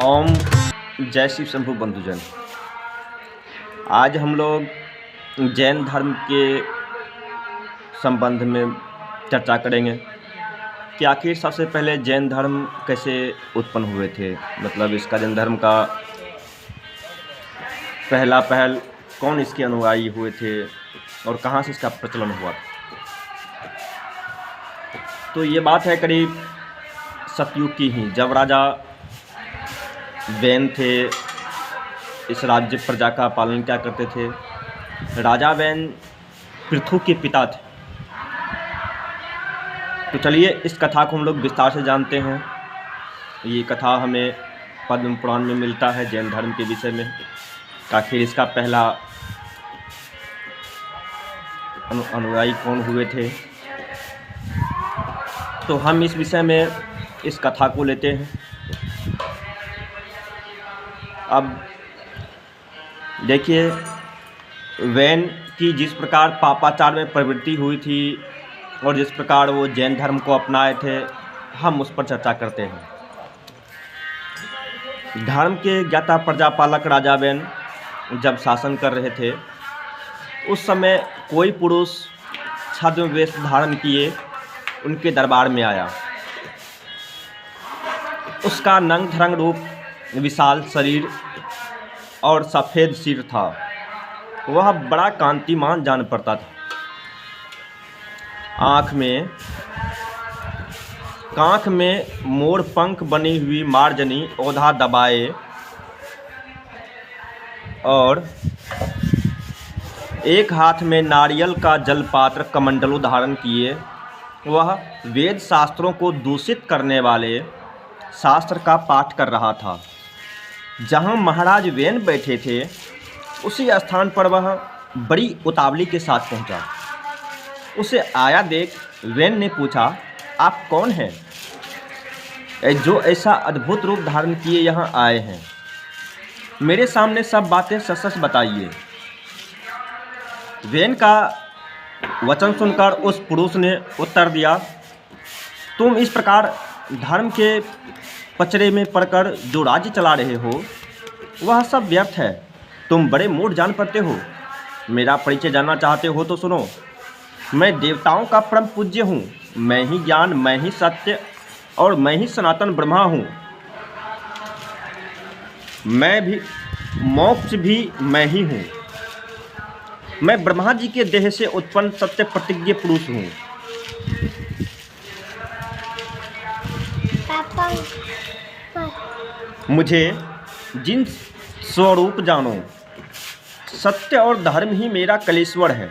ओम जय शिव शंभु बंधुजन। आज हम लोग जैन धर्म के संबंध में चर्चा करेंगे कि आखिर सबसे पहले जैन धर्म कैसे उत्पन्न हुए थे। मतलब इसका जैन धर्म का पहला पहल कौन इसके अनुयायी हुए थे और कहाँ से इसका प्रचलन हुआ था। तो ये बात है करीब सतयुग की ही, जब राजा वैन थे। इस राज्य प्रजा का पालन क्या करते थे। राजा वैन पृथु के पिता थे। तो चलिए इस कथा को हम लोग विस्तार से जानते हैं। ये कथा हमें पद्म पुराण में मिलता है जैन धर्म के विषय में। आखिर इसका पहला अनुयायी कौन हुए थे, तो हम इस विषय में इस कथा को लेते हैं। अब देखिए, वैन की जिस प्रकार पापाचार में प्रवृत्ति हुई थी और जिस प्रकार वो जैन धर्म को अपनाए थे, हम उस पर चर्चा करते हैं। धर्म के ज्ञाता प्रजापालक राजा वैन जब शासन कर रहे थे, उस समय कोई पुरुष छद्म वेश धारण किए उनके दरबार में आया। उसका नंग धरंग रूप, विशाल शरीर और सफ़ेद सिर था। वह बड़ा कांतिमान जान पड़ता था। कांख में मोर पंख बनी हुई मार्जनी ओढ़ा दबाए और एक हाथ में नारियल का जलपात्र कमंडलू धारण किए वह वेद शास्त्रों को दूषित करने वाले शास्त्र का पाठ कर रहा था। जहाँ महाराज वैन बैठे थे, उसी स्थान पर वह बड़ी उतावली के साथ पहुँचा। उसे आया देख वैन ने पूछा, आप कौन हैं जो ऐसा अद्भुत रूप धारण किए यहाँ आए हैं? मेरे सामने सब बातें सच सच बताइए। वैन का वचन सुनकर उस पुरुष ने उत्तर दिया, तुम इस प्रकार धर्म के पचड़े में पड़कर जो राज्य चला रहे हो, वह सब व्यर्थ है। तुम बड़े मूढ़ जान पड़ते हो। मेरा परिचय जानना चाहते हो तो सुनो। मैं देवताओं का परम पूज्य हूँ। मैं ही ज्ञान, मैं ही सत्य और मैं ही सनातन ब्रह्मा हूँ। मैं भी मोक्ष भी मैं ही हूँ। मैं ब्रह्मा जी के देह से उत्पन्न सत्य प्रतिज्ञ पुरुष हूँ। मुझे जिन स्वरूप जानो, सत्य और धर्म ही मेरा कलेश्वर है।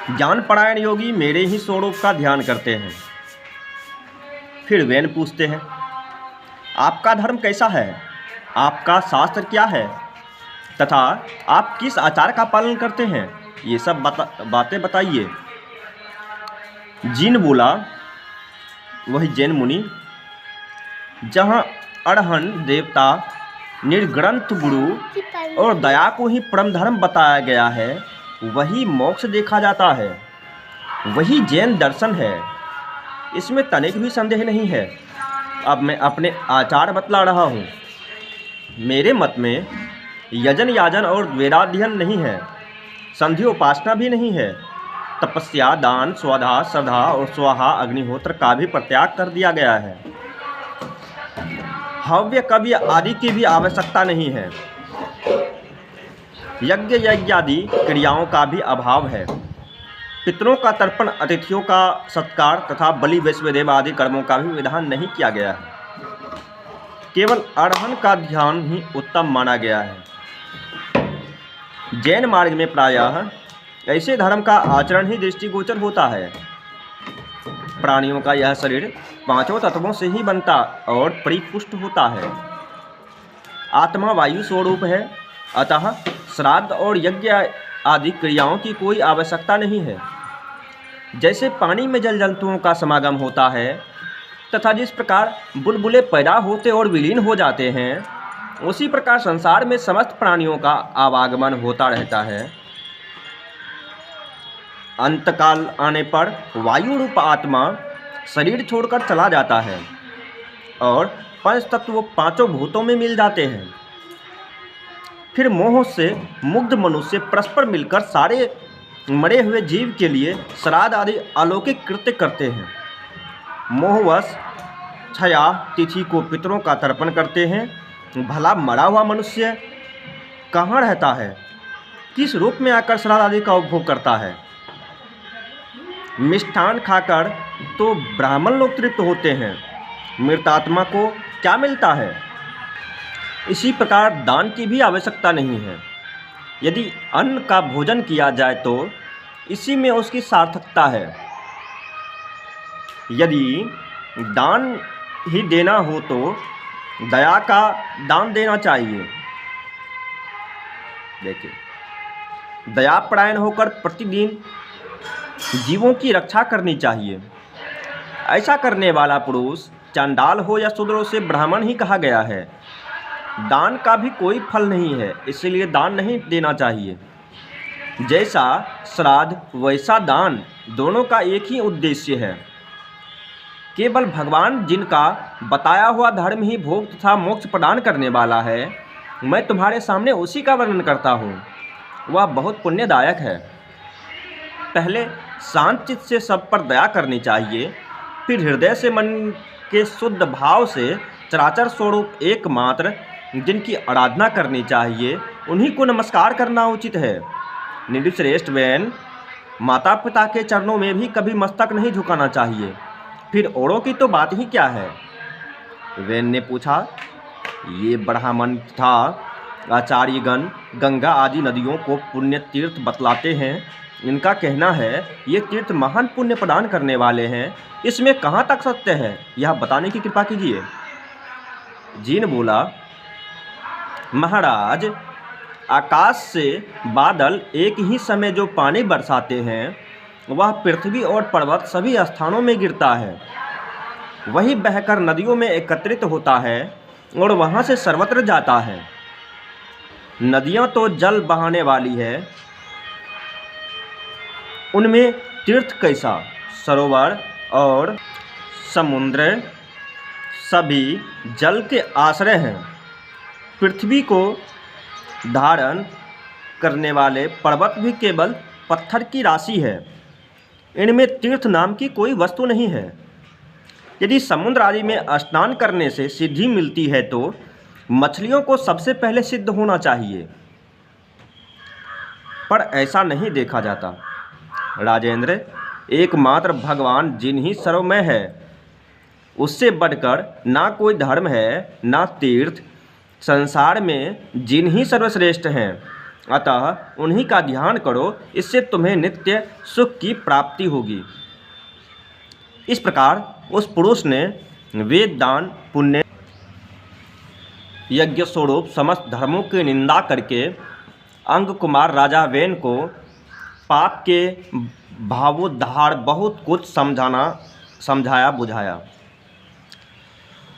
ज्ञान परायण योगी मेरे ही स्वरूप का ध्यान करते हैं। फिर वैन पूछते हैं, आपका धर्म कैसा है? आपका शास्त्र क्या है तथा आप किस आचार का पालन करते हैं? ये सब बातें बताइए। जिन बोला, वही जैन मुनि, जहाँ अड़हन देवता, निर्ग्रंथ गुरु और दया को ही परम धर्म बताया गया है, वही मोक्ष देखा जाता है, वही जैन दर्शन है। इसमें तनिक भी संदेह नहीं है। अब मैं अपने आचार बतला रहा हूँ। मेरे मत में यजन याजन और वेदाध्ययन नहीं है, संधि उपासना भी नहीं है। तपस्या, दान, स्वधा, श्रद्धा और स्वाहा अग्निहोत्र का भी परित्याग कर दिया गया है। हव्य कवि आदि की भी आवश्यकता नहीं है। यज्ञ यज्ञादि क्रियाओं का भी अभाव है। पितरों का तर्पण, अतिथियों का सत्कार तथा बलि वैश्वदेव आदि कर्मों का भी विधान नहीं किया गया है। केवल अड़हन का ध्यान ही उत्तम माना गया है। जैन मार्ग में प्रायः ऐसे धर्म का आचरण ही दृष्टिगोचर होता है। प्राणियों का यह शरीर पांचों तत्वों से ही बनता और परिपुष्ट होता है। आत्मा वायु स्वरूप है, अतः श्राद्ध और यज्ञ आदि क्रियाओं की कोई आवश्यकता नहीं है। जैसे पानी में जल जंतुओं का समागम होता है तथा जिस प्रकार बुलबुले पैदा होते और विलीन हो जाते हैं, उसी प्रकार संसार में समस्त प्राणियों का आवागमन होता रहता है। अंतकाल आने पर वायु रूप आत्मा शरीर छोड़कर चला जाता है। और पंच तत्व वो पांचों भूतों में मिल जाते हैं। फिर मोह से मुग्ध मनुष्य परस्पर मिलकर सारे मरे हुए जीव के लिए श्राद्ध आदि अलौकिक कृत्य करते हैं। मोहवश छया तिथि को पितरों का तर्पण करते हैं। भला मरा हुआ मनुष्य कहाँ रहता है, किस रूप में आकर श्राद्ध आदि का उपभोग करता है? मिष्ठान खाकर तो ब्राह्मण लोग तृप्त होते हैं, मृतात्मा को क्या मिलता है? इसी प्रकार दान की भी आवश्यकता नहीं है। यदि अन्न का भोजन किया जाए तो इसी में उसकी सार्थकता है। यदि दान ही देना हो तो दया का दान देना चाहिए। देखिए, दयापरायण होकर प्रतिदिन जीवों की रक्षा करनी चाहिए। ऐसा करने वाला पुरुष चांडाल हो या शूद्र, उसे ब्राह्मण ही कहा गया है। दान का भी कोई फल नहीं है, इसलिए दान नहीं देना चाहिए। जैसा श्राद्ध वैसा दान, दोनों का एक ही उद्देश्य है। केवल भगवान जिनका बताया हुआ धर्म ही भोग तथा मोक्ष प्रदान करने वाला है, मैं तुम्हारे सामने उसी का वर्णन करता हूँ। वह बहुत पुण्यदायक है। पहले शांत चित्त से सब पर दया करनी चाहिए, फिर हृदय से मन के शुद्ध भाव से चराचर स्वरूप एकमात्र जिनकी आराधना करनी चाहिए, उन्हीं को नमस्कार करना उचित है। निर्श्रेष्ठ वैन माता पिता के चरणों में भी कभी मस्तक नहीं झुकाना चाहिए, फिर औरों की तो बात ही क्या है। वैन ने पूछा, ये ब्राह्मण तथा आचार्यगण गंगा आदि नदियों को पुण्य तीर्थ बतलाते हैं। इनका कहना है ये तीर्थ महान पुण्य प्रदान करने वाले हैं, इसमें कहाँ तक सत्य है, यह बताने की कृपा कीजिए। जीन बोला, महाराज, आकाश से बादल एक ही समय जो पानी बरसाते हैं, वह पृथ्वी और पर्वत सभी स्थानों में गिरता है। वही बहकर नदियों में एकत्रित होता है और वहाँ से सर्वत्र जाता है। नदियाँ तो जल बहाने वाली है, उनमें तीर्थ कैसा? सरोवर और समुद्र सभी जल के आश्रय हैं। पृथ्वी को धारण करने वाले पर्वत भी केवल पत्थर की राशि है। इनमें तीर्थ नाम की कोई वस्तु नहीं है। यदि समुद्र आदि में स्नान करने से सिद्धि मिलती है तो मछलियों को सबसे पहले सिद्ध होना चाहिए, पर ऐसा नहीं देखा जाता। राजेंद्र, एकमात्र भगवान जिन ही सर्वमय है, उससे बढ़कर ना कोई धर्म है ना तीर्थ। संसार में जिन ही सर्वश्रेष्ठ हैं, अतः उन्हीं का ध्यान करो, इससे तुम्हें नित्य सुख की प्राप्ति होगी। इस प्रकार उस पुरुष ने वेद, दान, पुण्य, यज्ञ स्वरूप समस्त धर्मों की निंदा करके अंग कुमार राजा वेन को पाप के भावोद्धार बहुत कुछ समझाया बुझाया।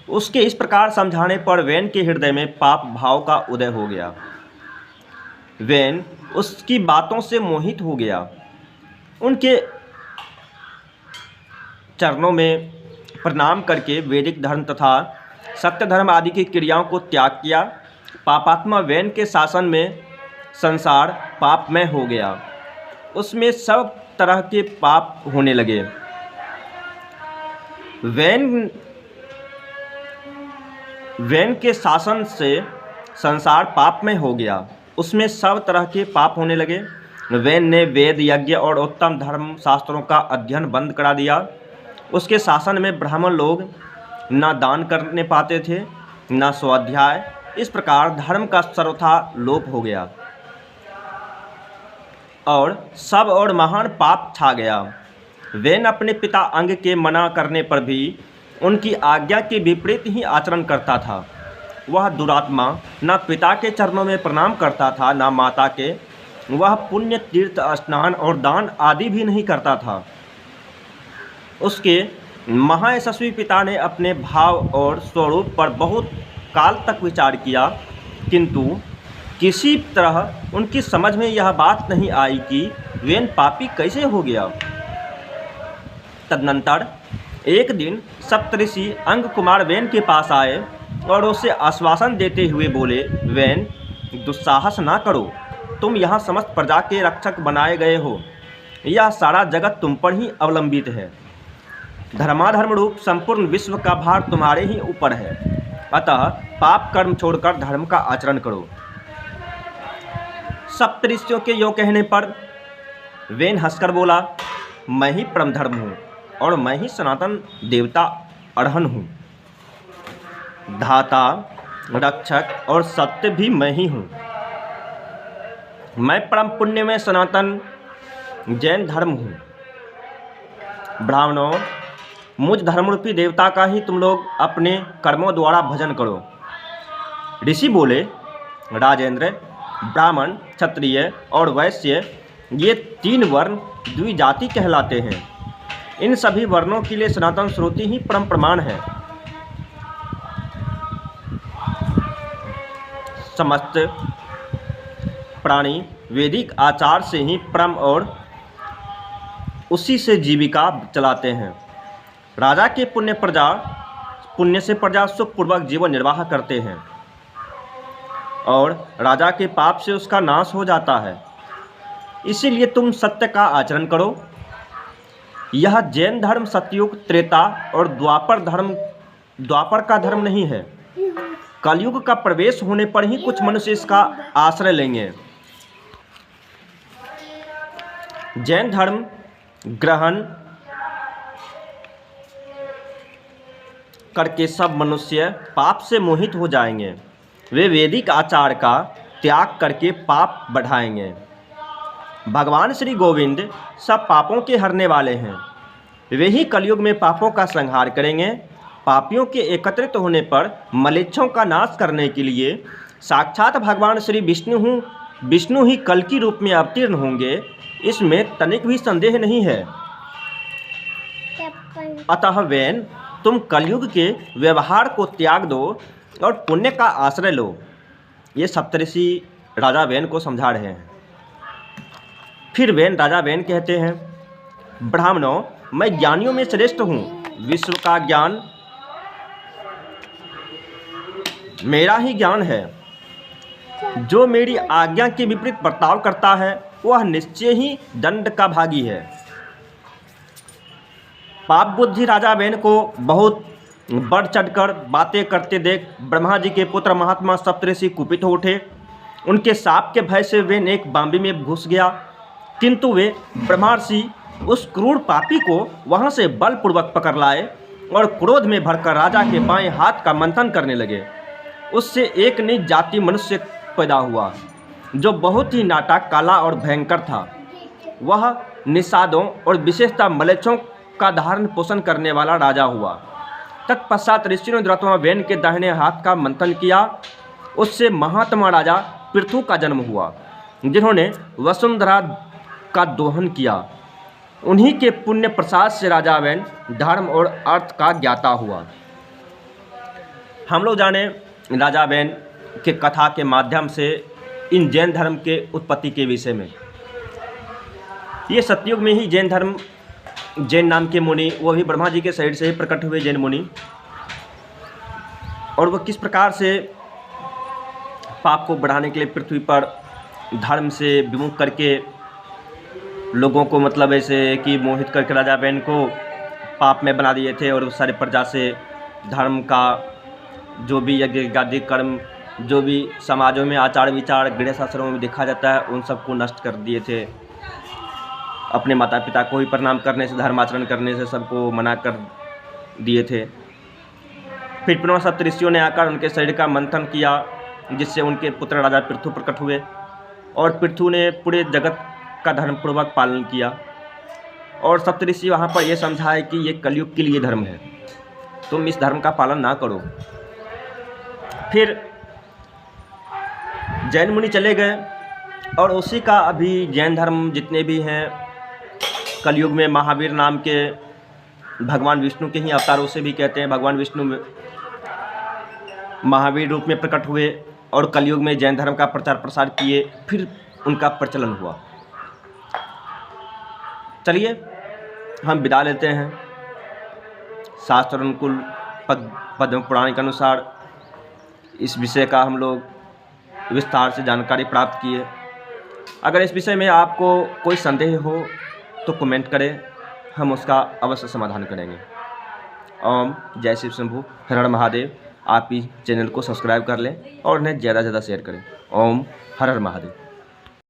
उसके इस प्रकार समझाने पर वेन के हृदय में पाप भाव का उदय हो गया। वेन उसकी बातों से मोहित हो गया। उनके चरणों में प्रणाम करके वैदिक धर्म तथा सत्य धर्म आदि की क्रियाओं को त्याग किया। पापात्मा वेन के शासन में संसार पापमय हो गया। उसमें सब तरह के पाप होने लगे। वेन के शासन से संसार पापमय हो गया, उसमें सब तरह के पाप होने लगे। वेन ने वेद, यज्ञ और उत्तम धर्म शास्त्रों का अध्ययन बंद करा दिया। उसके शासन में ब्राह्मण लोग न दान करने पाते थे न स्वाध्याय। इस प्रकार धर्म का सर्वथा लोप हो गया और सब और महान पाप छा गया। वेन अपने पिता अंग के मना करने पर भी उनकी आज्ञा के विपरीत ही आचरण करता था। वह दुरात्मा न पिता के चरणों में प्रणाम करता था न माता के। वह पुण्य तीर्थ, स्नान और दान आदि भी नहीं करता था। उसके महायशस्वी पिता ने अपने भाव और स्वरूप पर बहुत काल तक विचार किया, किंतु किसी तरह उनकी समझ में यह बात नहीं आई कि वेन पापी कैसे हो गया। तदनंतर एक दिन सप्तऋषि अंग कुमार वेन के पास आए और उसे आश्वासन देते हुए बोले, वेन, दुस्साहस ना करो, तुम यहाँ समस्त प्रजा के रक्षक बनाए गए हो। यह सारा जगत तुम पर ही अवलंबित है। धर्माधर्म रूप संपूर्ण विश्व का भार तुम्हारे ही ऊपर है। अतः पाप कर्म छोड़कर धर्म का आचरण करो। सप्तऋषियों के यो कहने पर वेन हंसकर बोला, मैं ही परम धर्म हूँ और मैं ही सनातन देवता अड़हन हूँ। धाता, रक्षक और सत्य भी मैं ही हूँ। मैं परम पुण्य में सनातन जैन धर्म हूँ। ब्राह्मणों, मुझ धर्मरूपी देवता का ही तुम लोग अपने कर्मों द्वारा भजन करो। ऋषि बोले, राजेंद्र, ब्राह्मण, क्षत्रिय और वैश्य ये 3 वर्ण द्विजाति कहलाते हैं। इन सभी वर्णों के लिए सनातन श्रुति ही परम प्रमाण है। समस्त प्राणी वैदिक आचार से ही परम और उसी से जीविका चलाते हैं। राजा के पुण्य से प्रजा सुखपूर्वक जीवन निर्वाह करते हैं और राजा के पाप से उसका नाश हो जाता है। इसीलिए तुम सत्य का आचरण करो। यह जैन धर्म सतयुग, त्रेता और द्वापर का धर्म नहीं है। कलयुग का प्रवेश होने पर ही कुछ मनुष्य इसका आश्रय लेंगे। जैन धर्म ग्रहण करके सब मनुष्य पाप से मोहित हो जाएंगे। वे वैदिक आचार का त्याग करके पाप बढ़ाएंगे। भगवान श्री गोविंद सब पापों के हरने वाले हैं। वे ही कलयुग में पापों का संहार करेंगे। पापियों के एकत्रित होने पर मलेच्छों का नाश करने के लिए साक्षात भगवान श्री विष्णु ही कल की रूप में अवतीर्ण होंगे, इसमें तनिक भी संदेह नहीं है। अतः वेन, तुम कलयुग के व्यवहार को त्याग दो और पुण्य का आश्रय लो। ये सप्तऋषि राजा वेन को समझा रहे हैं। फिर राजा वेन कहते हैं, ब्राह्मणों, मैं ज्ञानियों में श्रेष्ठ हूँ। विश्व का ज्ञान मेरा ही ज्ञान है। जो मेरी आज्ञा के विपरीत बर्ताव करता है वह निश्चय ही दंड का भागी है। पाप बुद्धि राजा वेन को बहुत बढ़ चढ़कर बातें करते देख ब्रह्मा जी के पुत्र महात्मा सप्तऋषि कुपित हो उठे। उनके शाप के भय से वेन एक बांबी में घुस गया, किंतु वे ब्रह्मर्षि उस क्रूर पापी को वहां से बलपूर्वक पकड़ लाए और क्रोध में भरकर राजा के बाएं हाथ का मंथन करने लगे। उससे एक नीच जाति मनुष्य पैदा हुआ जो बहुत ही नाटा, काला और भयंकर था। वह निषादों और विशेषतः मलेच्छों का धारण पोषण करने वाला राजा हुआ। तत्पश्चात ऋषियों ने दुरात्मा वेन के दाहिने हाथ का मंथन किया। उससे महात्मा राजा पृथु का जन्म हुआ, जिन्होंने वसुंधरा का दोहन किया। उन्हीं के पुण्य प्रसाद से राजा वेन धर्म और अर्थ का ज्ञाता हुआ। हम लोग जाने राजा वेन के कथा के माध्यम से इन जैन धर्म के उत्पत्ति के विषय में। ये सतयुग में ही जैन नाम के मुनि, वो भी ब्रह्मा जी के शरीर से ही प्रकट हुए जैन मुनि, और वह किस प्रकार से पाप को बढ़ाने के लिए पृथ्वी पर धर्म से विमुख करके लोगों को मतलब ऐसे कि मोहित करके राजा वेन को पाप में बना दिए थे, और उस सारे प्रजा से धर्म का जो भी यज्ञ गादी कर्म, जो भी समाजों में आचार विचार गृह शास्त्रों में देखा जाता है, उन सबको नष्ट कर दिए थे। अपने माता पिता को ही प्रणाम करने से, धर्माचरण करने से सबको मना कर दिए थे। फिर पुनः सप्तऋषियों ने आकर उनके शरीर का मंथन किया, जिससे उनके पुत्र राजा पृथु प्रकट हुए, और पृथु ने पूरे जगत का धर्मपूर्वक पालन किया। और सप्तऋषि वहाँ पर यह समझाए कि ये कलयुग के लिए धर्म है, तुम इस धर्म का पालन ना करो। फिर जैन मुनि चले गए, और उसी का अभी जैन धर्म जितने भी हैं कलयुग में महावीर नाम के भगवान विष्णु के ही अवतारों से भी कहते हैं। भगवान विष्णु महावीर रूप में प्रकट हुए और कलयुग में जैन धर्म का प्रचार प्रसार किए, फिर उनका प्रचलन हुआ। चलिए हम विदा लेते हैं। शास्त्र अनुकूल पद्म पुराण के अनुसार इस विषय का हम लोग विस्तार से जानकारी प्राप्त किए। अगर इस विषय में आपको कोई संदेह हो तो कमेंट करें, हम उसका अवश्य समाधान करेंगे। ओम जय शिव शंभू, हर हर महादेव। आप इस चैनल को सब्सक्राइब कर लें और उन्हें ज़्यादा से ज़्यादा शेयर करें। ओम हर हर महादेव।